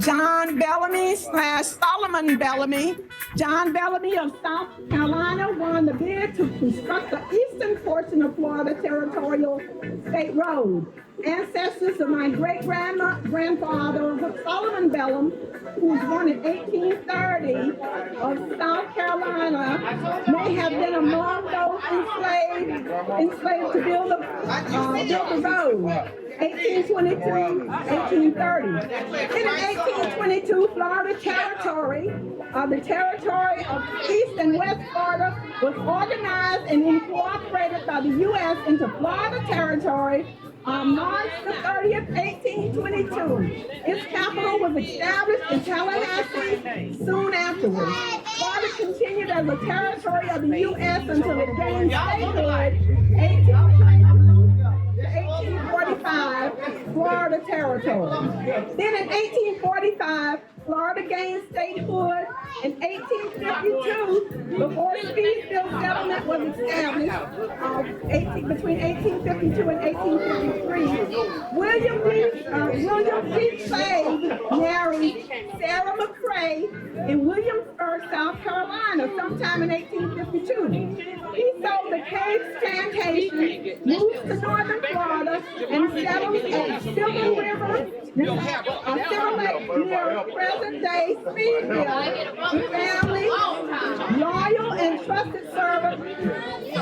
John Bellamy / Solomon Bellamy. John Bellamy of South Carolina won the bid to construct the eastern portion of Florida Territorial State Road. Ancestors of my great-grandfather, Solomon Bellamy, who was born in 1830 of South Carolina, may have been among those enslaved to build the road. 1822, 1830. In 1822, Florida Territory, the territory of East and West Florida, was organized and incorporated by the U.S. into Florida Territory on March the 30th, 1822. Its capital was established in Tallahassee soon afterwards. Florida continued as a territory of the U.S. until it gained statehood 1845, Florida Territory. Then in 1845, Florida gained statehood. In 1852, before the Speedville settlement was established, between 1852 and 1853, William G. Clay married Sarah McCrae in Williamsburg, South Carolina, sometime in 1852. He sold the Caves Plantation, moved to northern Florida, and settled at Silver River, near present-day Speedville, with family, loyal and trusted servant,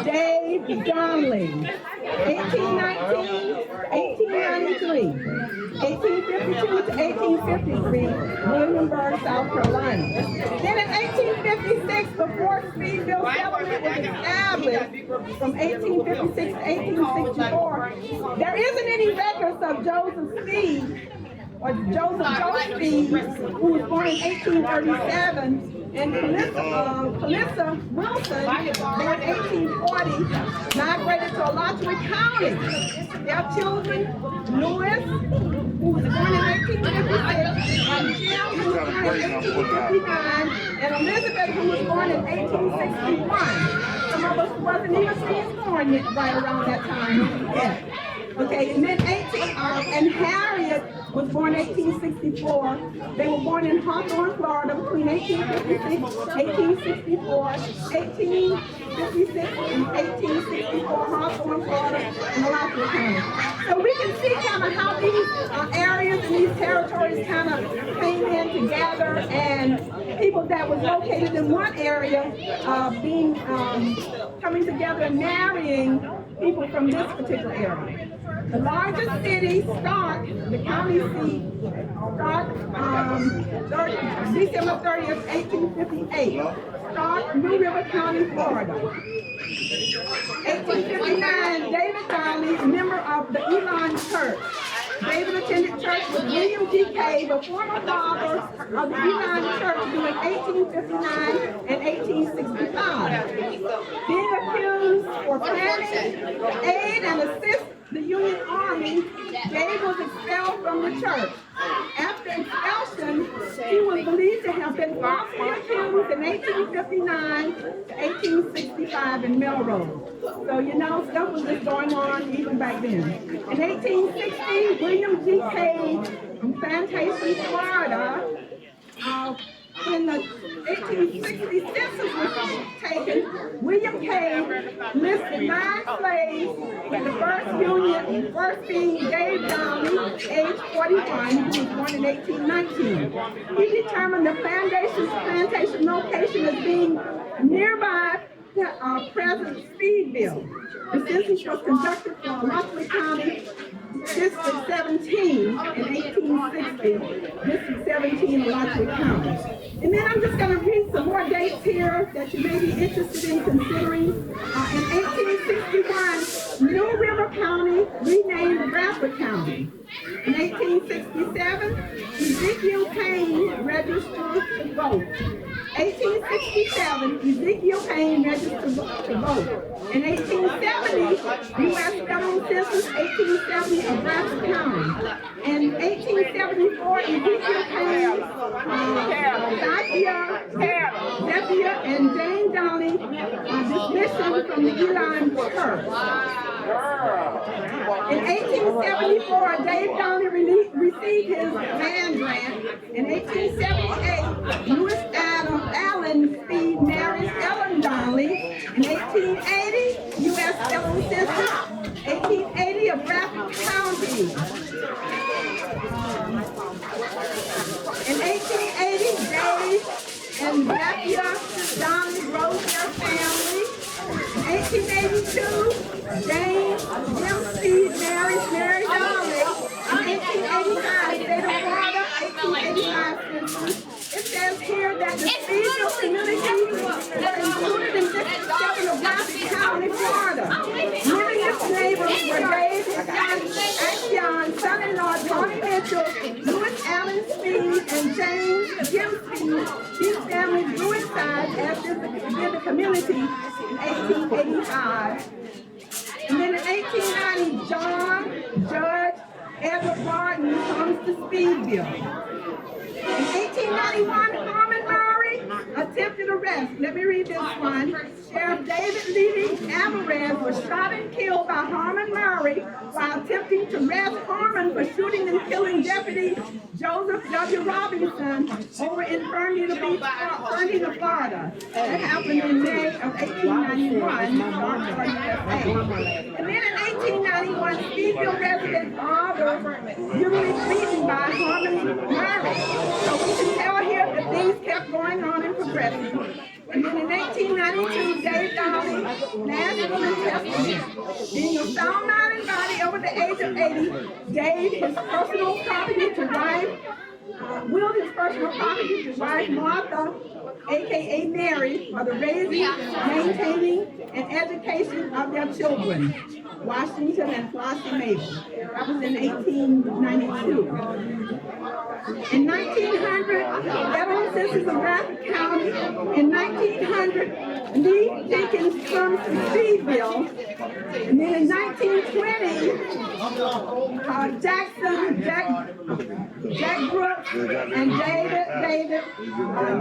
Dave Donnelly. 1819, 1893, 1852 to 1853, Williamsburg, South Carolina. Then in 1856, before Speedville settlement was established, from 1856 to 1864, there isn't any records of Joseph Speed, or Joseph Speed, who was born in 1837, and Calissa Wilson, born in 1840, migrated to Alachua County. Their children, Louis, who was born in 1856, and Jim, who was born in 1859, and Elizabeth, who was born in 1861. Some of us wasn't even born yet right around that time. Yeah. Okay, and then and Harriet was born in 1864. They were born in Hawthorne, Florida, between 1856, 1864, 1856, and 1864, Hawthorne, Florida, and Alachua County. So we can see kind of how these areas and these territories kind of came in together, and people that was located in one area coming together and marrying people from this particular area. The largest city, Stark, the county seat, Stark, December 30th, 1858. Stark, New River County, Florida. 1859, David Donnelly, member of the Elon Church. David attended church with William G. Cave, a former father of the Elon Church, during 1859 and 1865. Being accused for planning to aid and assist the Union Army, Dave was expelled from the church. After expulsion, he was believed to have been falsely accused in 1859 to 1865 in Melrose. So, you know, stuff was just going on even back then. In 1860, William G. Cave from Plantation, Florida, when the 1860 census was taken, William Cave listed 9 slaves, with the first being Dave Donnelly, age 41, who was born in 1819. He determined the plantation location as being nearby present Speedville. The census was conducted for Alachua County, District 17 in 1860, District 17, Alachua County. And then I'm just going to read some more dates here that you may be interested in considering. In 1861, New River County renamed Bradford County. In 1867, Ezekiel Payne registered to vote. 1867, Ezekiel Payne registered to vote. In 1870, U.S. Federal Census 1870 of Bradford County. In 1874, Ezekiel Payne, Zephyr, and Jane Donnelly dismissed from the Elon Church. In 1874, Dave Downey received his land grant. In 1878, Lewis Allen Speed marries Ellen Donnelly. In 1880, U.S. Census, 1880 of Bradford County. In 1880, Dave and Bethia Donnelly rose their family. In 1882, James Jim Speed marries Mary Donnelly. In 1885, state of Florida, 1885 census. It says here that the Speedville community was included in District 7 of Bradford County, Florida. Living its neighbors were Dave and John, son-in-law Tony Mitchell, Lewis Allen Speed, and James Jim Speed. These families grew in size as did the community in 1885. And then in 1890, John Judge Edward Barton comes to Speedville. In 1891, Harmon Murray attempted arrest. Let me read this one. Sheriff David Levy Alvarez was shot and killed by Harmon Murray while attempting to arrest Harmon for shooting and killing Deputy Joseph W. Robinson over in Fernandina Beach, Florida. That happened in May of 1891. And then in 1891, Speedville resident father brutally beaten by Harmon Murray. So we can tell here that things kept going on and progressing. And then in 1892, Dave Donnelly, Nashville and Testament, being a sound mind and body over the age of 80, gave his personal property to wife, willed his personal property to wife Martha, aka Mary, for the raising, maintaining, and education of their children, Washington and Flossie Mabel. That was in 1892. In 1900, Veteran Sisters of Bradford County. In 1900, Lee Jenkins comes to Speedville. And then in 1920, Jack Brooks and David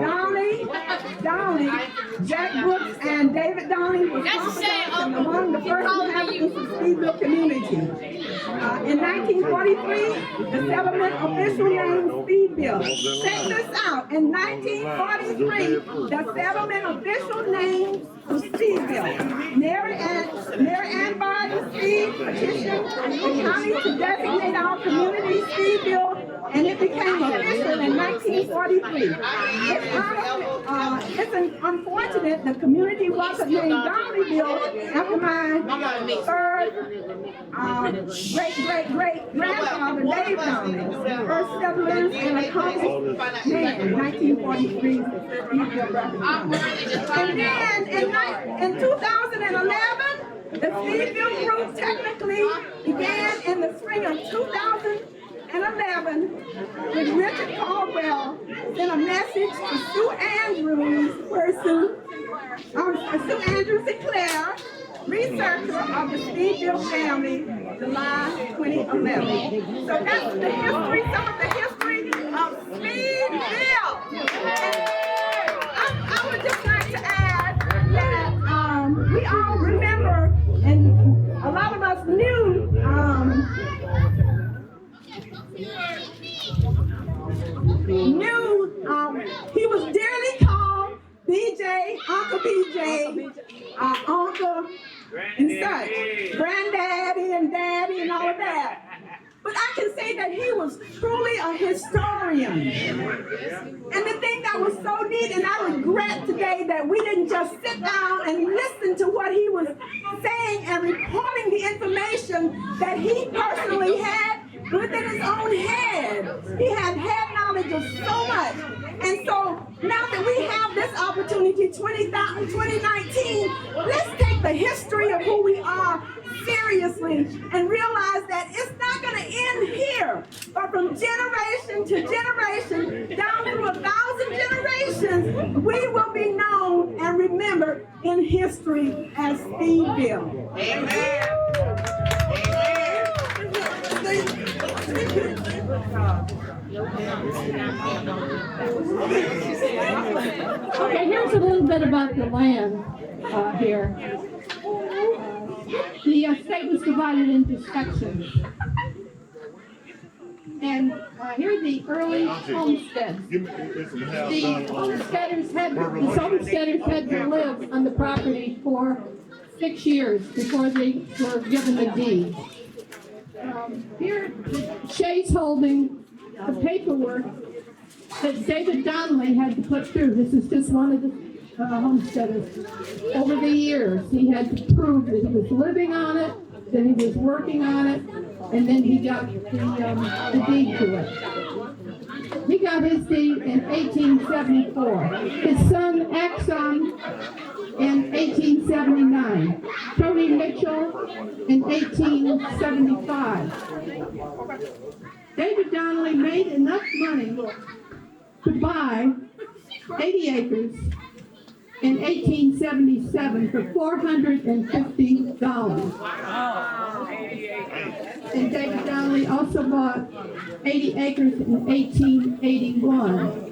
Donnelly, Jack Brooks and David Donnelly was among the first inhabitants of Speedville community. In 1943, the settlement official named Speedville. Check this out. In 1943, the settlement official named Speedville. Mary Ann Barton Speed petitioned the county to designate our community Speedville, and it became official in 1943. It's unfortunate the community wasn't named Donnellyville after my third great-great-great-grandfather, Dave Donnelly, first settlers and accomplished man in 1943. And then in 2011, the Speedville group technically began in the spring of 2011 with Richard Caldwell sent a message to Sue Andrews Sinclair, researcher of the Speedville family, July 2011. So that's the history, some of the history of Speedville. I would just like to add that we all remember, and a lot of us knew he was dearly called BJ, Uncle BJ, Uncle and such, Granddaddy and Daddy and all of that. But I can say that he was truly a historian. And the thing that was so neat, and I regret today that we didn't just sit down and listen to what he was saying and recording the information that he personally had within his own head. He had head knowledge of so much. And so now that we have this opportunity, 2019, let's take the history of who we are seriously and realize that it's not going to end here, but from generation to generation, down through 1,000 generations, we will be known and remembered in history as Speedville. Amen. Okay, here's a little bit about the land here. The estate was divided into sections. And here are the early homesteads. The homesteaders had to live on the property for 6 years before they were given the deed. Here, Shay's holding the paperwork that David Donnelly had to put through. This is just one of the homesteaders. Over the years, he had to prove that he was living on it, that he was working on it, and then he got the deed to it. He got his deed in 1874. His son Axon in 1879. Tony Mitchell in 1875. David Donnelly made enough money to buy 80 acres in 1877 for $450. And David Donnelly also bought 80 acres in 1881.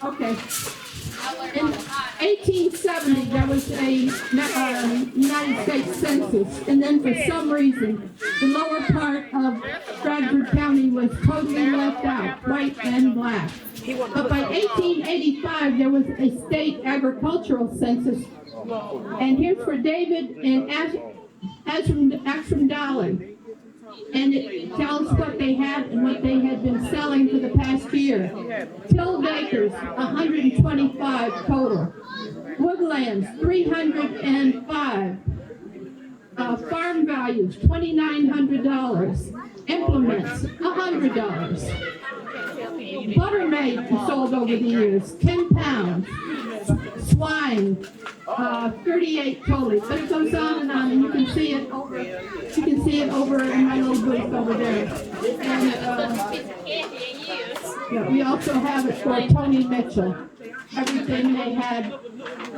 Okay. In 1870, there was a United States Census, and then for some reason, the lower part of Stratford County was totally left out, white and black. But by 1885, there was a state agricultural census, and here's for David and Ashram Dolly. And it tells what they had and what they had been selling for the past year. Tilled acres, 125 total. Woodlands, 305. Farm values, $2,900. Implements, $100. Butter made sold over the years, 10 pounds. Swine, 38 total. But it goes on, and you can see it over. You can see it over in my little booth over there. And yeah, we also have it for Tony Mitchell. Everything they had,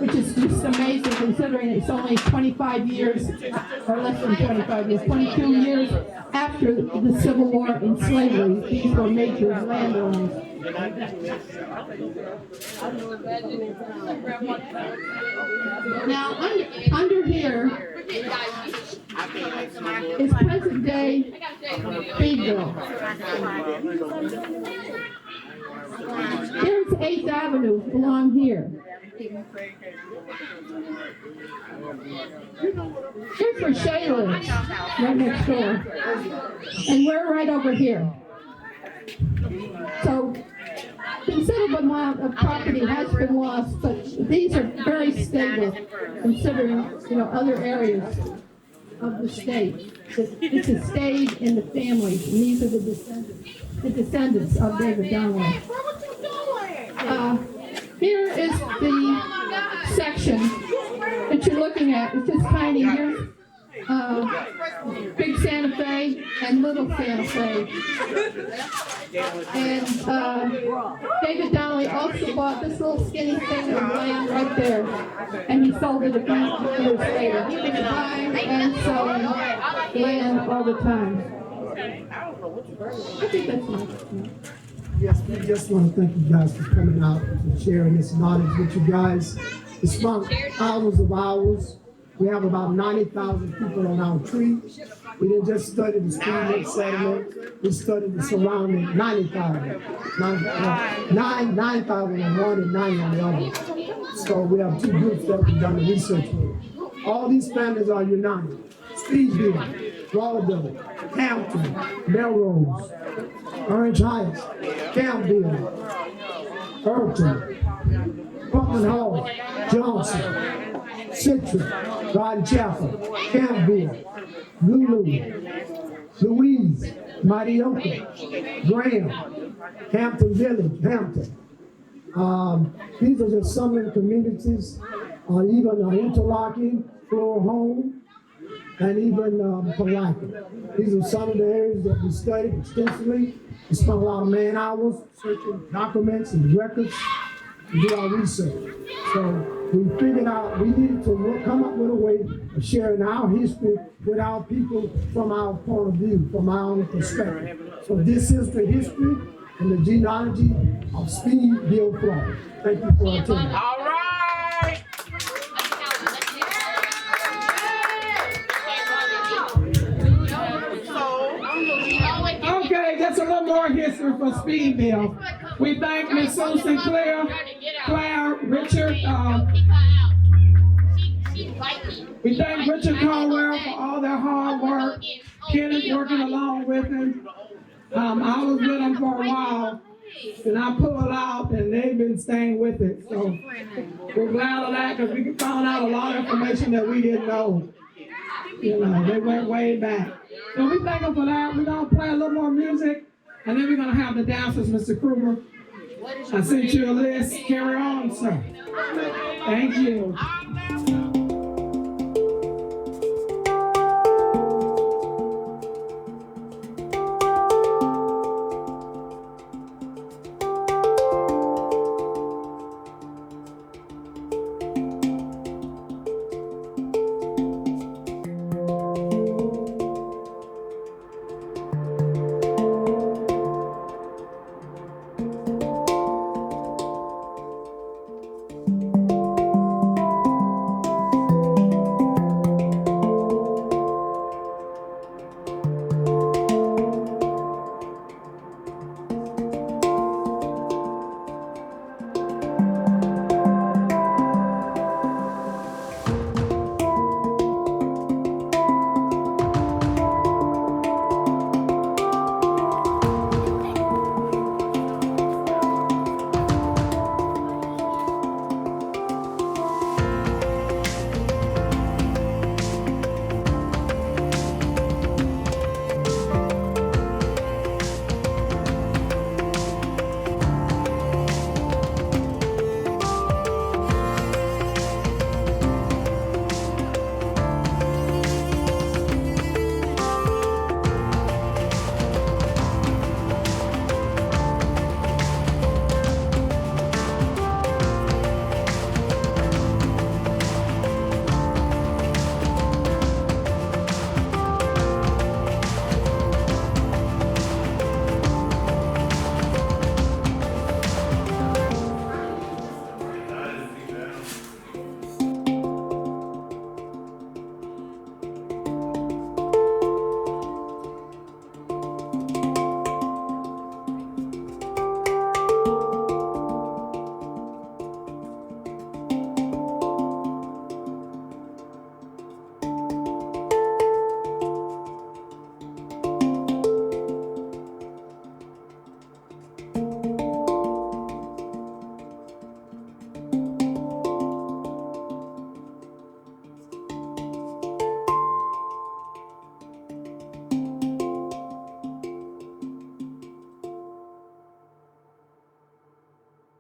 which is just amazing considering it's only 25 years, or less than 25 years, 22 years after the Civil War and slavery. These were major landowners. Now, under here is present day Speedville. Here's 8th Avenue along here. Here's where Shay lives, right next door. And we're right over here. So, considerable amount of property has been lost, but these are very stable considering, other areas of the state. This has stayed in the families, and these are the descendants of David Donnelly. Here is the section that you're looking at. It's just tiny. Here's Big Santa Fe and Little Santa Fe. And David Donnelly also bought this little skinny thing of land right there, and he sold it a few years later. He was buying and selling land all the time. I think that's nice. Yes, we just want to thank you guys for coming out and sharing this knowledge with you guys. It's spent hours of hours. We have about 90,000 people on our tree. We didn't just study the Speedville settlement, we studied the surrounding 90,000. 9,000 on one and 9 on the other. So we have two groups that we've done the research with. All these families are united. Speedville, Waldo, Hampton, Melrose, Orange Heights, Campbell, Irvington, Pugh Hall, Johnson, Citrus, Garden Chapel, Campbell, Lulu, Louise, Marioka, Graham, Hampton Village, Hampton. These are just some of the communities, even Interlocking, Floral Home, and even Palaca. These are some of the areas that we studied extensively. We spent a lot of man hours searching documents and records to do our research. So we figured out we needed to come up with a way of sharing our history with our people from our point of view, from our own perspective. So this is the history and the genealogy of Speedville, Florida. Thank you for attending. All right. Okay, that's a little more history for Speedville. We thank Ms. Susan Claire, Richard. We thank Richard Caldwell for all their hard work. Kenneth working along with him. I was with them for a while, and I pulled out, and they've been staying with it. So we're glad of that because we found out a lot of information that we didn't know. You know, they went way back. So we thank them for that. We're gonna play a little more music, and then we're gonna have the dancers, Mr. Kruger. I sent you a list. Carry on, sir. Thank you.